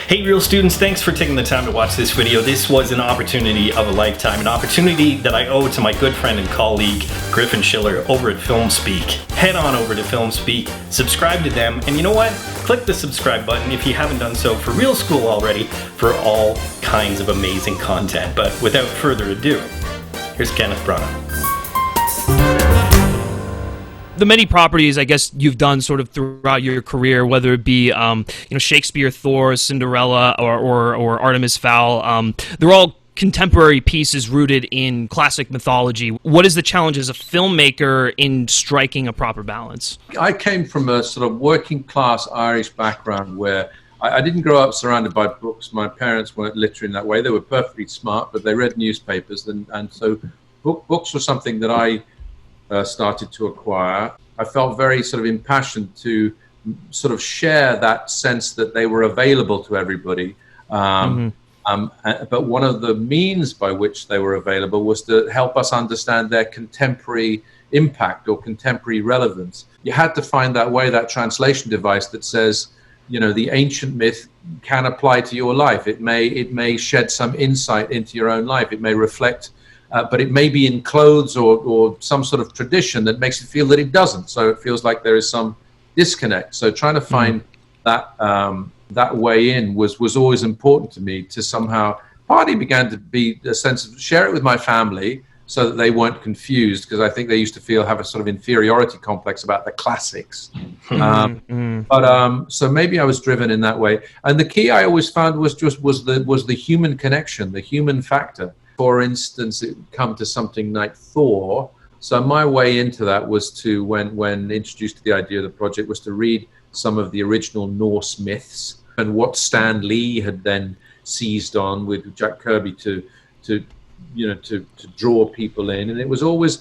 Hey Real students, thanks for taking the time to watch this video. This was an opportunity of a lifetime, an opportunity that I owe to my good friend and colleague, Griffin Schiller, over at FilmSpeak. Head on over to FilmSpeak, subscribe to them, and you know what? Click the subscribe button if you haven't done so for Real School already for all kinds of amazing content. But without further ado, here's Kenneth Branagh. The many properties I guess you've done sort of throughout your career, whether it be Shakespeare, Thor, Cinderella, or Artemis Fowl, they're all contemporary pieces rooted in classic mythology. What is the challenge as a filmmaker in striking a proper balance? I came from a sort of working class Irish background where I didn't grow up surrounded by books. My parents weren't literary in that way. They were perfectly smart, but they read newspapers, and so books were something that I started to acquire. I felt very sort of impassioned to sort of share that sense that they were available to everybody. But one of the means by which they were available was to help us understand their contemporary impact or contemporary relevance. You had to find that way, that translation device that says, you know, the ancient myth can apply to your life. It may shed some insight into your own life. It may reflect but it may be in clothes or some sort of tradition that makes it feel that it doesn't. So it feels like there is some disconnect. So trying to find that way in was always important to me. To somehow, partly began to be a sense of share it with my family so that they weren't confused, because I think they used to have a sort of inferiority complex about the classics. So maybe I was driven in that way. And the key I always found was the human connection, the human factor. For instance, it would come to something like Thor. So my way into that was to, when introduced to the idea of the project, was to read some of the original Norse myths and what Stan Lee had then seized on with Jack Kirby to draw people in. And it was always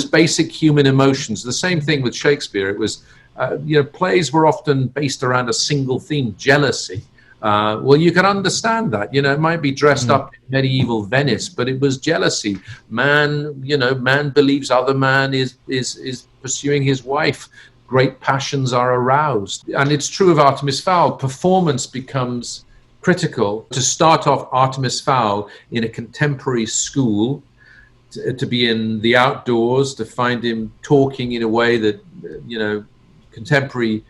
basic human emotions. The same thing with Shakespeare. It was, plays were often based around a single theme, jealousy. Well, you can understand that. It might be dressed up in medieval Venice, but it was jealousy. Man believes other man is pursuing his wife. Great passions are aroused. And it's true of Artemis Fowl. Performance becomes critical. To start off Artemis Fowl in a contemporary school, to be in the outdoors, to find him talking in a way that, contemporary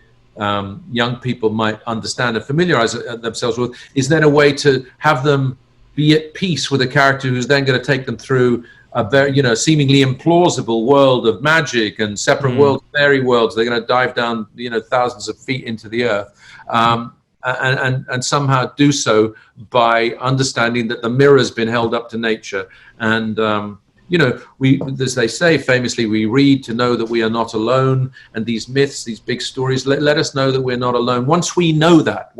young people might understand and familiarize themselves with, is then a way to have them be at peace with a character who's then going to take them through a very, seemingly implausible world of magic and separate worlds, fairy worlds. They're going to dive down, thousands of feet into the earth, and somehow do so by understanding that the mirror's been held up to nature. And we, as they say famously, we read to know that we are not alone. And these myths, these big stories, let us know that we're not alone. Once we know that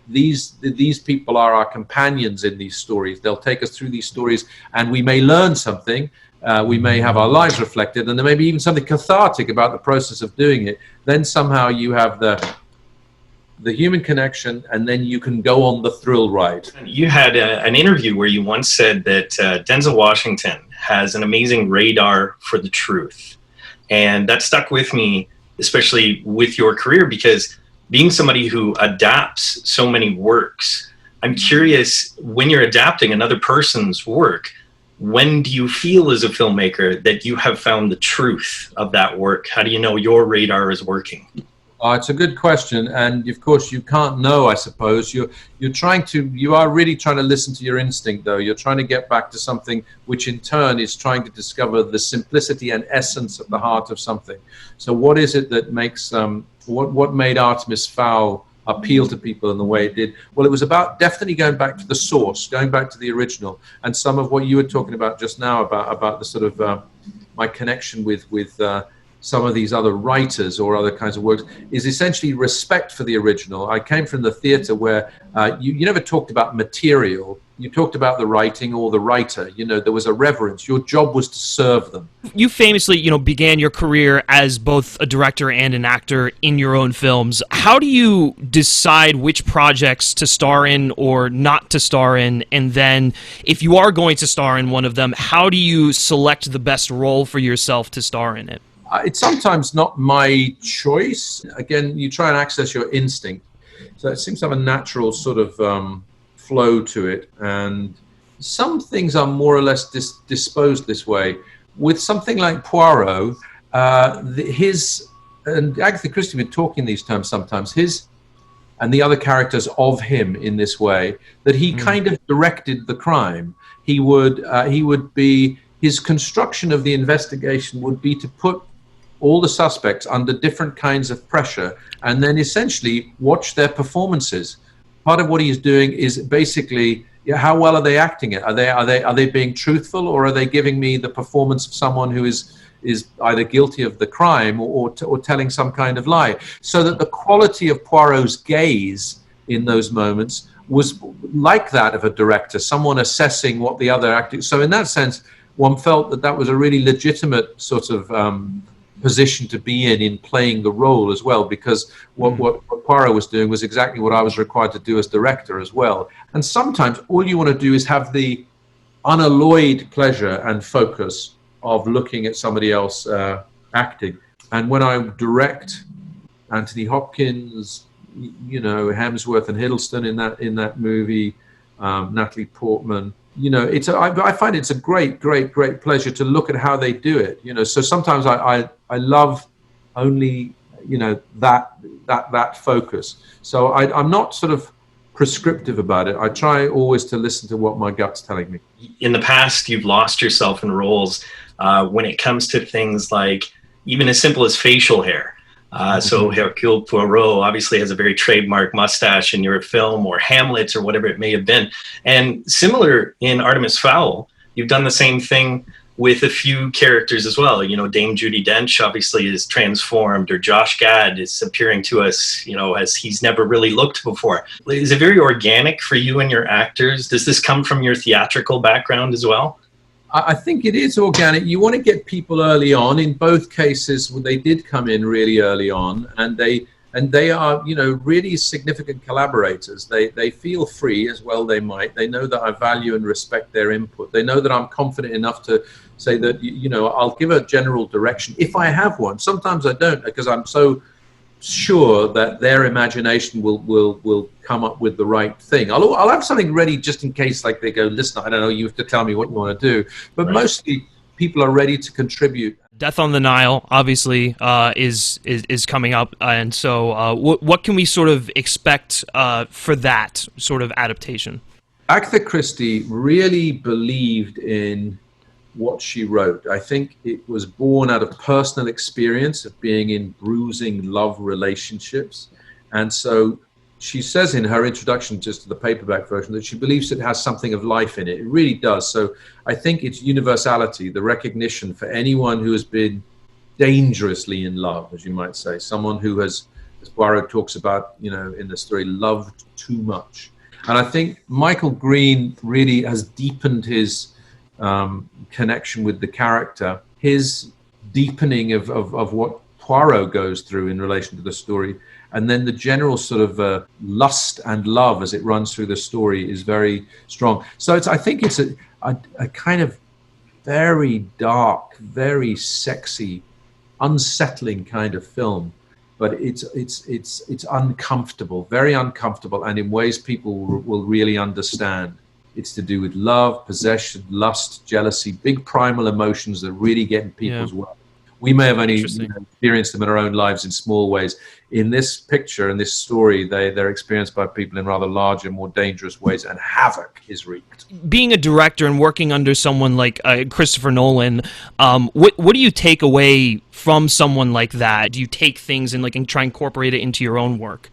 these people are our companions in these stories, they'll take us through these stories, and we may learn something. We may have our lives reflected, and there may be even something cathartic about the process of doing it. Then somehow you have the human connection, and then you can go on the thrill ride. You had an interview where you once said that Denzel Washington has an amazing radar for the truth. And that stuck with me, especially with your career, because being somebody who adapts so many works, I'm curious, when you're adapting another person's work, when do you feel as a filmmaker that you have found the truth of that work? How do you know your radar is working? It's a good question, and of course you can't know. I suppose you are really trying to listen to your instinct, though. You're trying to get back to something which in turn is trying to discover the simplicity and essence at the heart of something. So what is it that makes what made Artemis Fowl appeal to people in the way it did? Well, it was about definitely going back to the source, going back to the original, and some of what you were talking about just now about the sort of my connection with some of these other writers or other kinds of works is essentially respect for the original. I came from the theater where you never talked about material. You talked about the writing or the writer. There was a reverence. Your job was to serve them. You famously, began your career as both a director and an actor in your own films. How do you decide which projects to star in or not to star in? And then if you are going to star in one of them, how do you select the best role for yourself to star in it? It's sometimes not my choice. Again, you try and access your instinct. So it seems to have a natural sort of flow to it. And some things are more or less disposed this way. With something like Poirot, and Agatha Christie been talking these terms sometimes, his and the other characters of him in this way, that he kind of directed the crime. He would be, his construction of the investigation would be to put all the suspects under different kinds of pressure and then essentially watch their performances. Part of what he's doing is basically, how well are they acting it? Are they being truthful, or are they giving me the performance of someone who is either guilty of the crime or telling some kind of lie? So that the quality of Poirot's gaze in those moments was like that of a director, someone assessing what the other acting. So in that sense, one felt that was a really legitimate sort of position to be in playing the role as well, because what Poirot was doing was exactly what I was required to do as director as well. And sometimes all you want to do is have the unalloyed pleasure and focus of looking at somebody else acting. And when I direct Anthony Hopkins, Hemsworth and Hiddleston in that movie, Natalie Portman, I find it's a great pleasure to look at how they do it. So sometimes I love only that focus. So I'm not sort of prescriptive about it. I try always to listen to what my gut's telling me. In the past, you've lost yourself in roles when it comes to things like even as simple as facial hair. So Hercule Poirot obviously has a very trademark mustache in your film, or Hamlet, or whatever it may have been. And similar in Artemis Fowl, you've done the same thing with a few characters as well. Dame Judi Dench obviously is transformed, or Josh Gad is appearing to us, as he's never really looked before. Is it very organic for you and your actors? Does this come from your theatrical background as well? I think it is organic. You want to get people early on. In both cases, they did come in really early on, and they are, really significant collaborators. They feel free as well. They might. They know that I value and respect their input. They know that I'm confident enough to say that, I'll give a general direction if I have one. Sometimes I don't, because I'm so sure that their imagination will come up with the right thing. I'll have something ready just in case, like they go, listen, I don't know, you have to tell me what you want to do. But right. Mostly people are ready to contribute. Death on the Nile, obviously, is coming up, and so what can we sort of expect for that sort of adaptation? Agatha Christie really believed in what she wrote. I think it was born out of personal experience of being in bruising love relationships. And so she says in her introduction just to the paperback version that she believes it has something of life in it. It really does. So I think it's universality, the recognition for anyone who has been dangerously in love, as you might say, someone who has, as Poirot talks about, in the story, loved too much. And I think Michael Green really has deepened his connection with the character, his deepening of what Poirot goes through in relation to the story, and then the general sort of lust and love as it runs through the story is very strong. So I think it's a kind of very dark, very sexy, unsettling kind of film, but it's uncomfortable, very uncomfortable, and in ways people will really understand. It's to do with love, possession, lust, jealousy, big primal emotions that really get in people's way. We may have only experienced them in our own lives in small ways. In this picture, in this story, they're experienced by people in rather larger, more dangerous ways, and havoc is wreaked. Being a director and working under someone like Christopher Nolan, what do you take away from someone like that? Do you take things and try and incorporate it into your own work?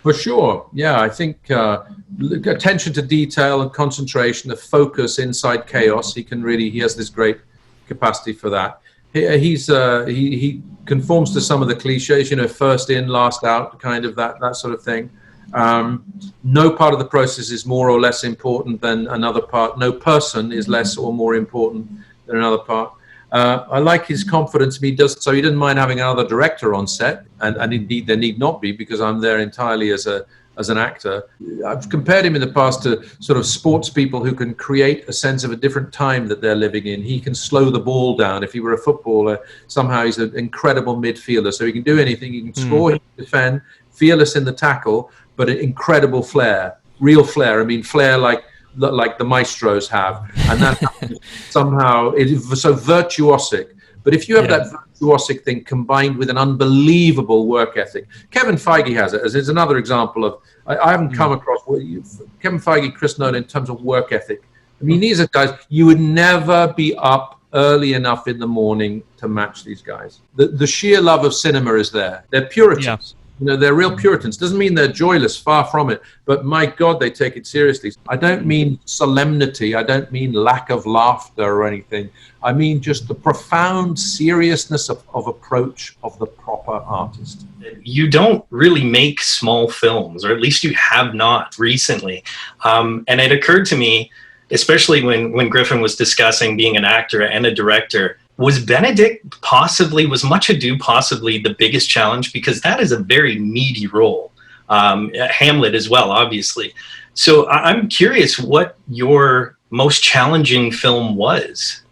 For sure, yeah. I think attention to detail and concentration, the focus inside chaos. He has this great capacity for that. He conforms to some of the cliches, first in, last out, kind of that sort of thing. No part of the process is more or less important than another part. No person is less or more important than another part. I like his confidence. He didn't mind having another director on set, and indeed there need not be, because I'm there entirely as an actor. I've compared him in the past to sort of sports people who can create a sense of a different time that they're living in. He can slow the ball down. If he were a footballer, somehow he's an incredible midfielder, so he can do anything. He can score, he can defend, fearless in the tackle, but an incredible flair, real flair. I mean, flair like the maestros have, and that somehow it is so virtuosic. But if you have that virtuosic thing combined with an unbelievable work ethic, Kevin Feige has it. As another example of, I haven't come across Kevin Feige, Chris Nolan in terms of work ethic. I mean, these are guys you would never be up early enough in the morning to match these guys. The sheer love of cinema is there. They're Puritans. Yeah. You know, they're real Puritans. Doesn't mean they're joyless, far from it. But my God, they take it seriously. I don't mean solemnity. I don't mean lack of laughter or anything. I mean just the profound seriousness of approach of the proper artist. You don't really make small films, or at least you have not recently. And it occurred to me, especially when Griffin was discussing being an actor and a director, was Benedict was Much Ado possibly the biggest challenge? Because that is a very meaty role. Hamlet as well, obviously. So I'm curious what your most challenging film was.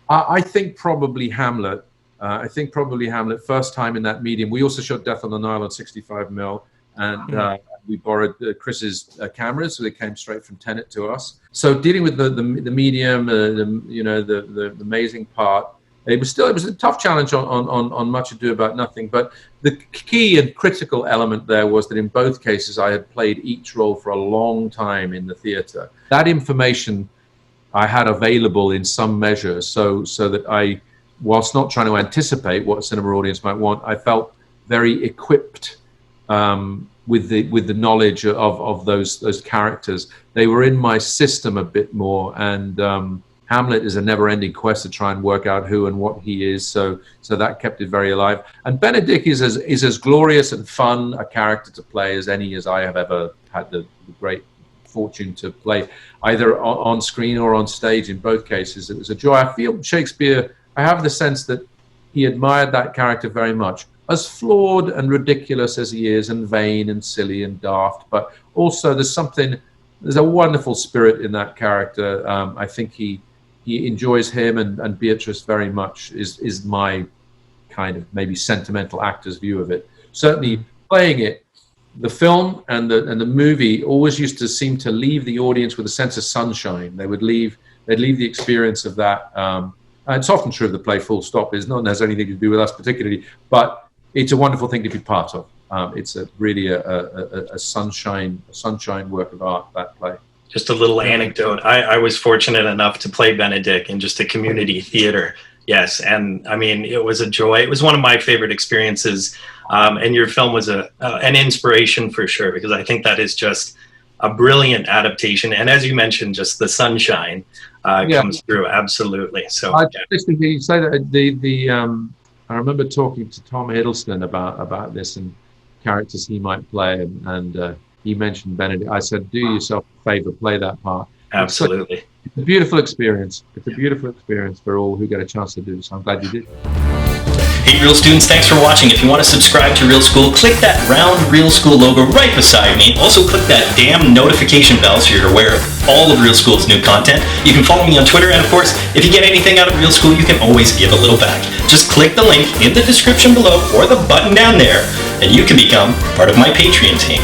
I think probably Hamlet. First time in that medium. We also shot Death on the Nile on 65mm, and we borrowed Chris's cameras, so they came straight from Tenet to us. So dealing with the medium, the amazing part, it was a tough challenge on Much Ado About Nothing. But the key and critical element there was that in both cases I had played each role for a long time in the theatre. That information I had available in some measure, so that I, whilst not trying to anticipate what a cinema audience might want, I felt very equipped with the knowledge of those characters. They were in my system a bit more, and Hamlet is a never-ending quest to try and work out who and what he is. So that kept it very alive. And Benedict is as glorious and fun a character to play as any as I have ever had the great fortune to play, either on screen or on stage. In both cases, it was a joy. I feel Shakespeare, I have the sense that he admired that character very much. As flawed and ridiculous as he is, and vain and silly and daft, but also there's a wonderful spirit in that character. I think he enjoys him and Beatrice very much, is my kind of maybe sentimental actor's view of it. Certainly playing it, the film and the movie always used to seem to leave the audience with a sense of sunshine. They'd leave the experience of that. And it's often true of the play, full stop. It's not necessarily anything to do with us particularly, but it's a wonderful thing to be part of. It's really a sunshine work of art, that play. Just a little anecdote. I was fortunate enough to play Benedict in just a community theater. Yes, and I mean, it was a joy. It was one of my favorite experiences. And your film was an inspiration for sure, because I think that is just a brilliant adaptation. And as you mentioned, just the sunshine comes through, absolutely. So listening to you say that, I remember talking to Tom Hiddleston about this and characters he might play, and he mentioned Benedict. I said, do yourself a favor, play that part. Absolutely. It's a beautiful experience. It's a beautiful experience for all who get a chance to do it, so I'm glad you did. Hey Real students, thanks for watching. If you want to subscribe to Real School, click that round Real School logo right beside me. Also click that damn notification bell so you're aware of all of Real School's new content. You can follow me on Twitter, and of course, if you get anything out of Real School, you can always give a little back. Just click the link in the description below or the button down there, and you can become part of my Patreon team.